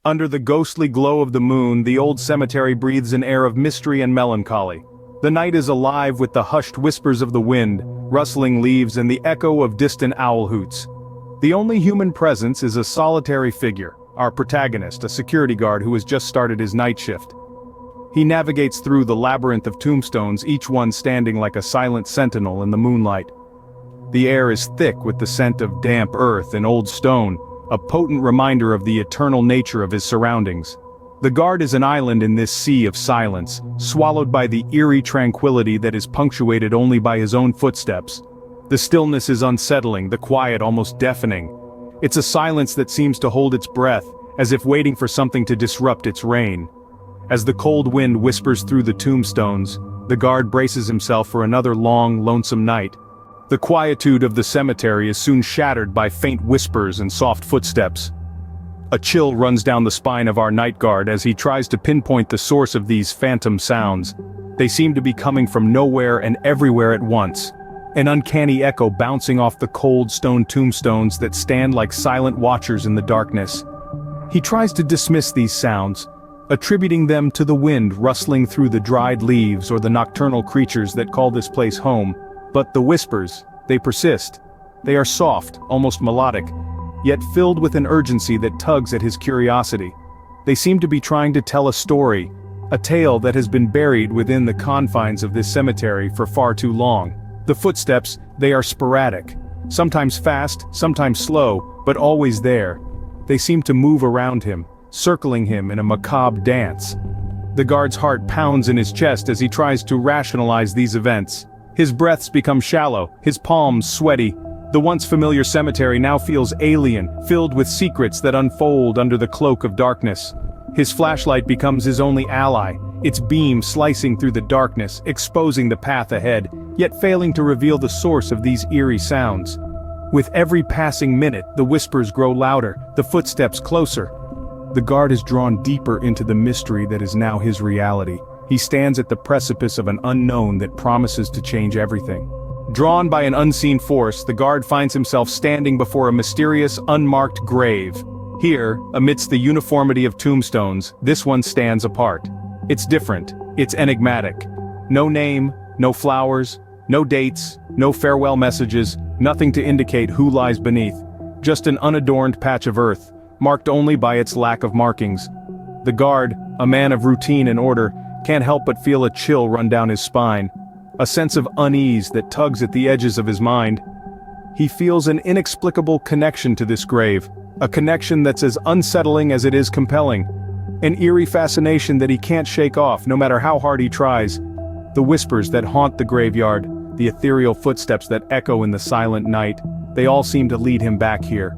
Under the ghostly glow of the moon, the old cemetery breathes an air of mystery and melancholy. The night is alive with the hushed whispers of the wind, rustling leaves and the echo of distant owl hoots. The only human presence is a solitary figure, our protagonist, a security guard who has just started his night shift. He navigates through the labyrinth of tombstones, each one standing like a silent sentinel in the moonlight. The air is thick with the scent of damp earth and old stone, a potent reminder of the eternal nature of his surroundings. The guard is an island in this sea of silence, swallowed by the eerie tranquility that is punctuated only by his own footsteps. The stillness is unsettling, the quiet almost deafening. It's a silence that seems to hold its breath, as if waiting for something to disrupt its reign. As the cold wind whispers through the tombstones, the guard braces himself for another long, lonesome night. The quietude of the cemetery is soon shattered by faint whispers and soft footsteps. A chill runs down the spine of our night guard as he tries to pinpoint the source of these phantom sounds. They seem to be coming from nowhere and everywhere at once. An uncanny echo bouncing off the cold stone tombstones that stand like silent watchers in the darkness. He tries to dismiss these sounds, attributing them to the wind rustling through the dried leaves or the nocturnal creatures that call this place home. But the whispers, they persist. They are soft, almost melodic, yet filled with an urgency that tugs at his curiosity. They seem to be trying to tell a story, a tale that has been buried within the confines of this cemetery for far too long. The footsteps, they are sporadic, sometimes fast, sometimes slow, but always there. They seem to move around him, circling him in a macabre dance. The guard's heart pounds in his chest as he tries to rationalize these events. His breaths become shallow, his palms sweaty. The once familiar cemetery now feels alien, filled with secrets that unfold under the cloak of darkness. His flashlight becomes his only ally, its beam slicing through the darkness, exposing the path ahead, yet failing to reveal the source of these eerie sounds. With every passing minute, the whispers grow louder, the footsteps closer. The guard is drawn deeper into the mystery that is now his reality. He stands at the precipice of an unknown that promises to change everything. Drawn by an unseen force, the guard finds himself standing before a mysterious, unmarked grave. Here, amidst the uniformity of tombstones, this one stands apart. It's different, it's enigmatic. No name, no flowers, no dates, no farewell messages, nothing to indicate who lies beneath. Just an unadorned patch of earth, marked only by its lack of markings. The guard, a man of routine and order, can't help but feel a chill run down his spine, a sense of unease that tugs at the edges of his mind. He feels an inexplicable connection to this grave, a connection that's as unsettling as it is compelling, an eerie fascination that he can't shake off no matter how hard he tries. The whispers that haunt the graveyard, the ethereal footsteps that echo in the silent night, they all seem to lead him back here,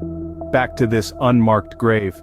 back to this unmarked grave.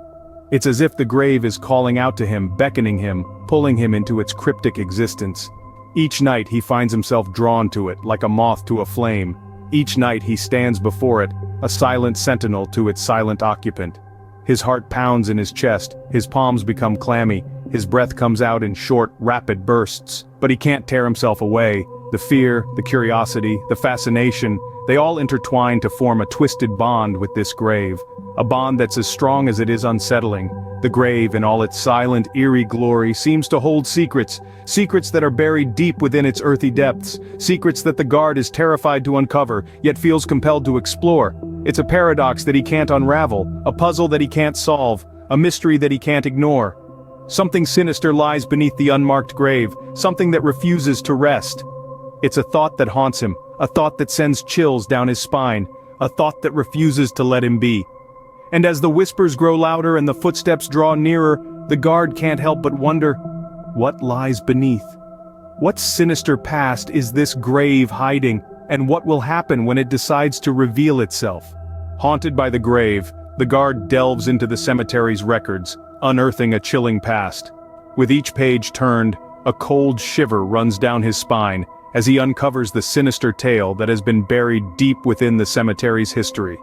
It's as if the grave is calling out to him, beckoning him, pulling him into its cryptic existence. Each night he finds himself drawn to it, like a moth to a flame. Each night he stands before it, a silent sentinel to its silent occupant. His heart pounds in his chest, his palms become clammy, his breath comes out in short, rapid bursts. But he can't tear himself away. The fear, the curiosity, the fascination, they all intertwine to form a twisted bond with this grave. A bond that's as strong as it is unsettling. The grave, in all its silent, eerie glory, seems to hold secrets. Secrets that are buried deep within its earthy depths. Secrets that the guard is terrified to uncover, yet feels compelled to explore. It's a paradox that he can't unravel, a puzzle that he can't solve, a mystery that he can't ignore. Something sinister lies beneath the unmarked grave, something that refuses to rest. It's a thought that haunts him, a thought that sends chills down his spine, a thought that refuses to let him be. And as the whispers grow louder and the footsteps draw nearer, the guard can't help but wonder, what lies beneath? What sinister past is this grave hiding, and what will happen when it decides to reveal itself? Haunted by the grave, the guard delves into the cemetery's records, unearthing a chilling past. With each page turned, a cold shiver runs down his spine, as he uncovers the sinister tale that has been buried deep within the cemetery's history.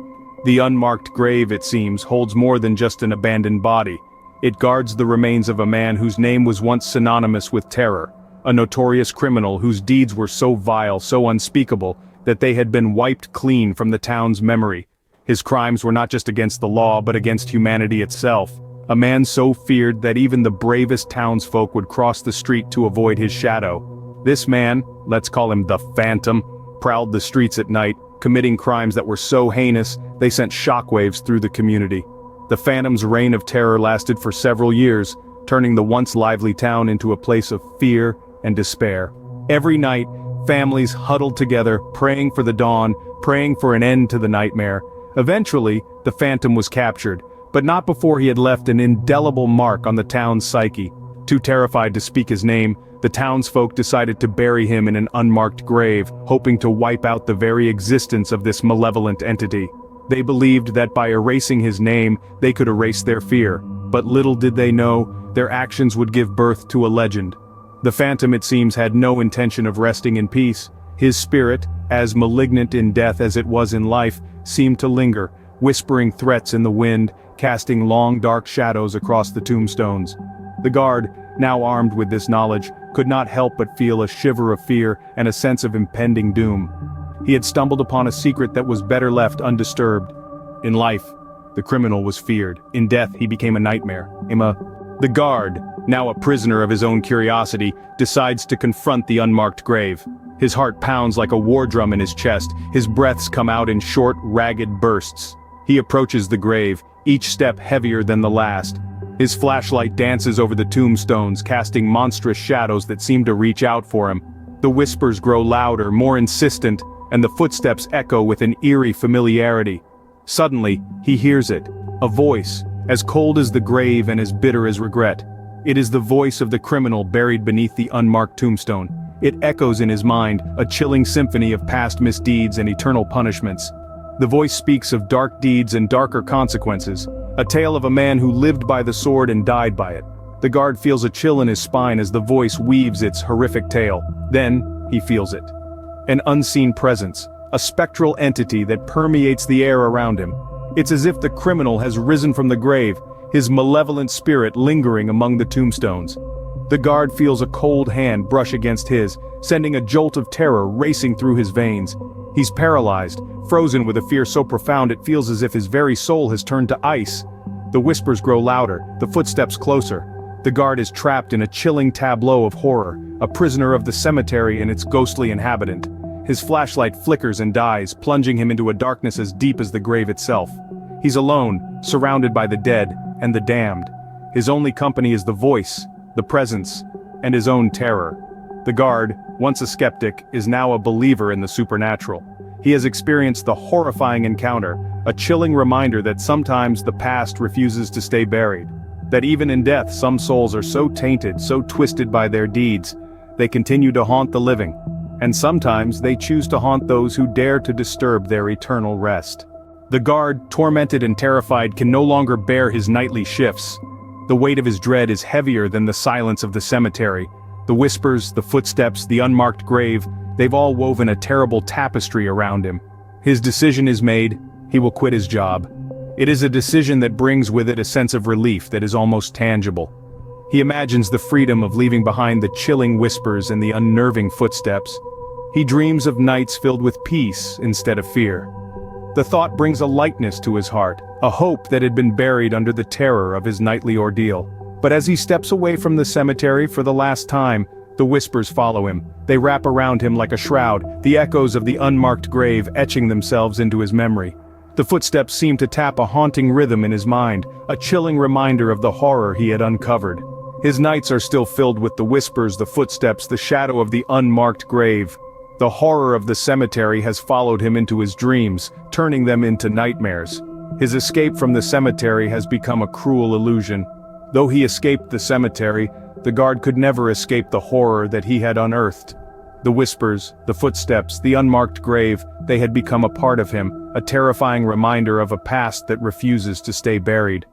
The unmarked grave, it seems, holds more than just an abandoned body. It guards the remains of a man whose name was once synonymous with terror, a notorious criminal whose deeds were so vile, so unspeakable, that they had been wiped clean from the town's memory. His crimes were not just against the law but against humanity itself. a man so feared that even the bravest townsfolk would cross the street to avoid his shadow. This man, let's call him the Phantom, prowled the streets at night, committing crimes that were so heinous they sent shockwaves through the community. The Phantom's reign of terror lasted for several years, turning the once lively town into a place of fear and despair. Every night, families huddled together, praying for the dawn, praying for an end to the nightmare. Eventually, the Phantom was captured, but not before he had left an indelible mark on the town's psyche. Too terrified to speak his name, the townsfolk decided to bury him in an unmarked grave, hoping to wipe out the very existence of this malevolent entity. They believed that by erasing his name, they could erase their fear, but little did they know, their actions would give birth to a legend. The Phantom, it seems, had no intention of resting in peace. His spirit, as malignant in death as it was in life, seemed to linger, whispering threats in the wind, casting long dark shadows across the tombstones. The guard, now armed with this knowledge, could not help but feel a shiver of fear and a sense of impending doom. He had stumbled upon a secret that was better left undisturbed. In life, the criminal was feared. In death, he became a nightmare. The guard, now a prisoner of his own curiosity, decides to confront the unmarked grave. His heart pounds like a war drum in his chest, his breaths come out in short, ragged bursts. He approaches the grave, each step heavier than the last. His flashlight dances over the tombstones, casting monstrous shadows that seem to reach out for him. The whispers grow louder, more insistent, and the footsteps echo with an eerie familiarity. Suddenly, he hears it, a voice, as cold as the grave and as bitter as regret. It is the voice of the criminal buried beneath the unmarked tombstone. It echoes in his mind, a chilling symphony of past misdeeds and eternal punishments. The voice speaks of dark deeds and darker consequences, a tale of a man who lived by the sword and died by it. The guard feels a chill in his spine as the voice weaves its horrific tale. Then, he feels it. An unseen presence, a spectral entity that permeates the air around him. It's as if the criminal has risen from the grave, his malevolent spirit lingering among the tombstones. The guard feels a cold hand brush against his, sending a jolt of terror racing through his veins. He's paralyzed, frozen with a fear so profound it feels as if his very soul has turned to ice. The whispers grow louder, the footsteps closer. The guard is trapped in a chilling tableau of horror, a prisoner of the cemetery and its ghostly inhabitant. His flashlight flickers and dies, plunging him into a darkness as deep as the grave itself. He's alone, surrounded by the dead and the damned. His only company is the voice, the presence, and his own terror. The guard, once a skeptic, is now a believer in the supernatural. He has experienced the horrifying encounter, a chilling reminder that sometimes the past refuses to stay buried. That even in death some souls are so tainted, so twisted by their deeds, they continue to haunt the living. And sometimes they choose to haunt those who dare to disturb their eternal rest. The guard, tormented and terrified, can no longer bear his nightly shifts. The weight of his dread is heavier than the silence of the cemetery. The whispers, the footsteps, the unmarked grave, they've all woven a terrible tapestry around him. His decision is made, he will quit his job. It is a decision that brings with it a sense of relief that is almost tangible. He imagines the freedom of leaving behind the chilling whispers and the unnerving footsteps. He dreams of nights filled with peace instead of fear. The thought brings a lightness to his heart, a hope that had been buried under the terror of his nightly ordeal. But as he steps away from the cemetery for the last time, the whispers follow him. They wrap around him like a shroud, the echoes of the unmarked grave etching themselves into his memory. The footsteps seem to tap a haunting rhythm in his mind, a chilling reminder of the horror he had uncovered. His nights are still filled with the whispers, the footsteps, the shadow of the unmarked grave. The horror of the cemetery has followed him into his dreams, turning them into nightmares. His escape from the cemetery has become a cruel illusion. Though he escaped the cemetery, the guard could never escape the horror that he had unearthed. The whispers, the footsteps, the unmarked grave, they had become a part of him, a terrifying reminder of a past that refuses to stay buried.